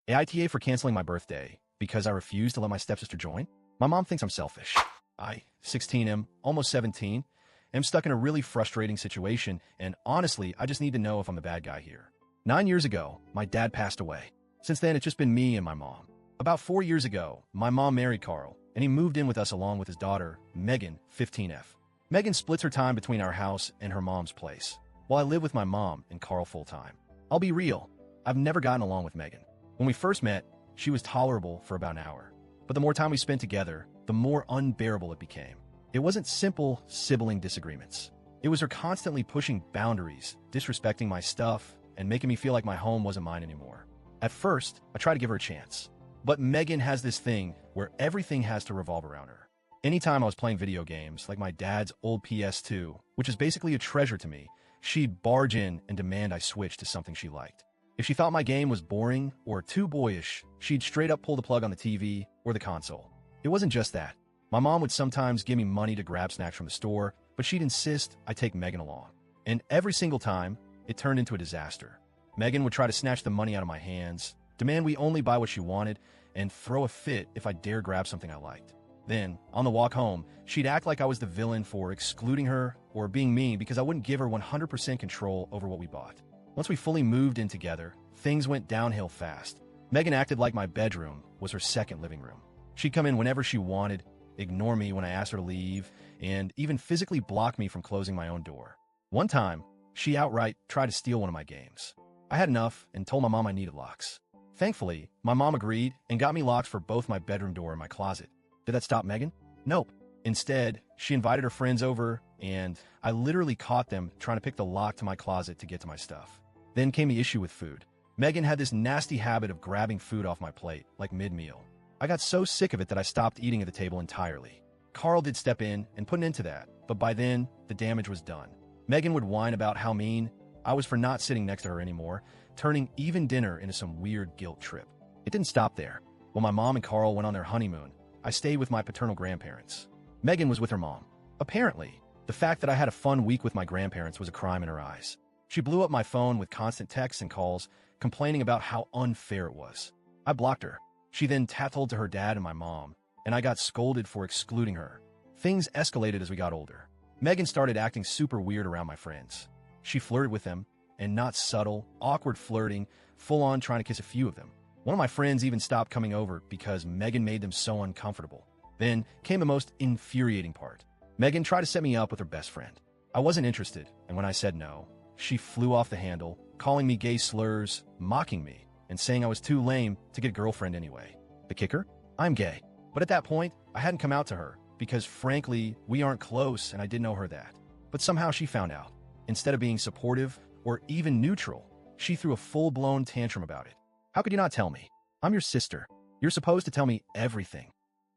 AITA for canceling my birthday because I refused to let my stepsister join? My mom thinks I'm selfish. I, 16, am almost 17, am stuck in a really frustrating situation, and honestly, I just need to know if I'm the bad guy here. 9 years ago, my dad passed away. Since then, it's just been me and my mom. About 4 years ago, my mom married Carl, and he moved in with us along with his daughter, Megan, 15F. Megan splits her time between our house and her mom's place, while I live with my mom and Carl full-time. I'll be real, I've never gotten along with Megan. When we first met, she was tolerable for about an hour. But the more time we spent together, the more unbearable it became. It wasn't simple sibling disagreements. It was her constantly pushing boundaries, disrespecting my stuff, and making me feel like my home wasn't mine anymore. At first, I tried to give her a chance. But Megan has this thing where everything has to revolve around her. Anytime I was playing video games, like my dad's old PS2, which is basically a treasure to me, she'd barge in and demand I switch to something she liked. If she thought my game was boring or too boyish, she'd straight up pull the plug on the TV or the console. It wasn't just that. My mom would sometimes give me money to grab snacks from the store, but she'd insist I take Megan along. And every single time, it turned into a disaster. Megan would try to snatch the money out of my hands, demand we only buy what she wanted, and throw a fit if I dare grab something I liked. Then, on the walk home, she'd act like I was the villain for excluding her or being mean because I wouldn't give her 100% control over what we bought. Once we fully moved in together, things went downhill fast. Megan acted like my bedroom was her second living room. She'd come in whenever she wanted, ignore me when I asked her to leave, and even physically block me from closing my own door. One time, she outright tried to steal one of my games. I had enough and told my mom I needed locks. Thankfully, my mom agreed and got me locks for both my bedroom door and my closet. Did that stop Megan? Nope. Instead, she invited her friends over, and I literally caught them trying to pick the lock to my closet to get to my stuff. Then came the issue with food. Megan had this nasty habit of grabbing food off my plate, like mid-meal. I got so sick of it that I stopped eating at the table entirely. Carl did step in and put an end to that, but by then, the damage was done. Megan would whine about how mean I was for not sitting next to her anymore, turning even dinner into some weird guilt trip. It didn't stop there. When my mom and Carl went on their honeymoon, I stayed with my paternal grandparents. Megan was with her mom. Apparently, the fact that I had a fun week with my grandparents was a crime in her eyes. She blew up my phone with constant texts and calls, complaining about how unfair it was. I blocked her. She then tattled to her dad and my mom, and I got scolded for excluding her. Things escalated as we got older. Megan started acting super weird around my friends. She flirted with them, and not subtle, awkward flirting, full-on trying to kiss a few of them. One of my friends even stopped coming over because Megan made them so uncomfortable. Then came the most infuriating part. Megan tried to set me up with her best friend. I wasn't interested, and when I said no, she flew off the handle, calling me gay slurs, mocking me, and saying I was too lame to get a girlfriend anyway. The kicker? I'm gay. But at that point, I hadn't come out to her, because frankly, we aren't close and I didn't know her that. But somehow she found out. Instead of being supportive, or even neutral, she threw a full-blown tantrum about it. How could you not tell me? I'm your sister. You're supposed to tell me everything.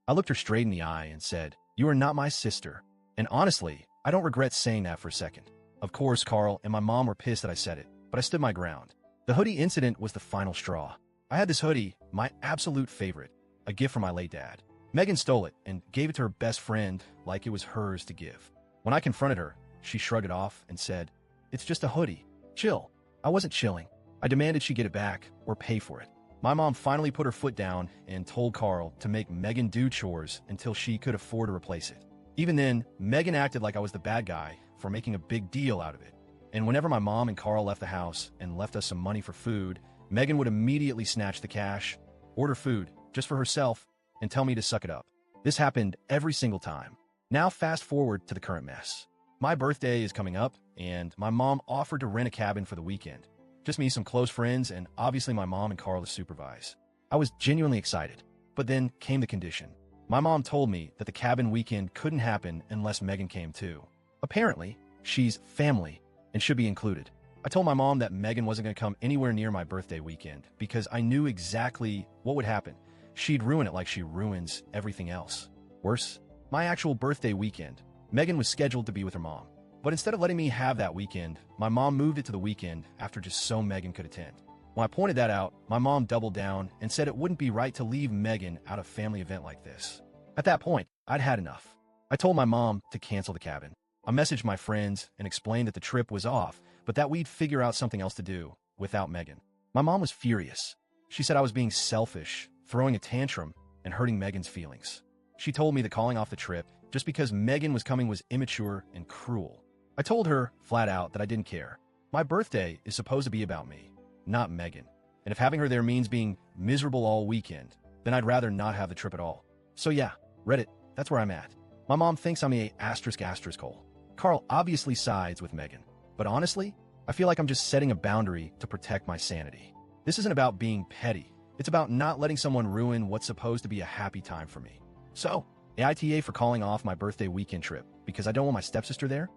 I looked her straight in the eye and said, "You are not my sister." And honestly, I don't regret saying that for a second. Of course, Carl and my mom were pissed that I said it, but I stood my ground. The hoodie incident was the final straw. I had this hoodie, my absolute favorite, a gift from my late dad. Megan stole it and gave it to her best friend like it was hers to give. When I confronted her, she shrugged it off and said, "It's just a hoodie. Chill." I wasn't chilling. I demanded she get it back or pay for it. My mom finally put her foot down and told Carl to make Megan do chores until she could afford to replace it. Even then, Megan acted like I was the bad guy for making a big deal out of it. And whenever my mom and Carl left the house and left us some money for food, Megan would immediately snatch the cash, order food just for herself, and tell me to suck it up. This happened every single time. Now fast forward to the current mess. My birthday is coming up, and my mom offered to rent a cabin for the weekend. Just me, some close friends, and obviously my mom and Carl to supervise. I was genuinely excited, but then came the condition. My mom told me that the cabin weekend couldn't happen unless Megan came too. Apparently, she's family and should be included. I told my mom that Megan wasn't going to come anywhere near my birthday weekend because I knew exactly what would happen. She'd ruin it like she ruins everything else. Worse, my actual birthday weekend, Megan was scheduled to be with her mom. But instead of letting me have that weekend, my mom moved it to the weekend after just so Megan could attend. When I pointed that out, my mom doubled down and said it wouldn't be right to leave Megan out of a family event like this. At that point, I'd had enough. I told my mom to cancel the cabin. I messaged my friends and explained that the trip was off, but that we'd figure out something else to do without Megan. My mom was furious. She said I was being selfish, throwing a tantrum, and hurting Megan's feelings. She told me that calling off the trip just because Megan was coming was immature and cruel. I told her, flat out, that I didn't care. My birthday is supposed to be about me, not Megan. And if having her there means being miserable all weekend, then I'd rather not have the trip at all. So yeah, Reddit, that's where I'm at. My mom thinks I'm a ****. Carl obviously sides with Megan. But honestly, I feel like I'm just setting a boundary to protect my sanity. This isn't about being petty. It's about not letting someone ruin what's supposed to be a happy time for me. So, AITA for calling off my birthday weekend trip because I don't want my stepsister there?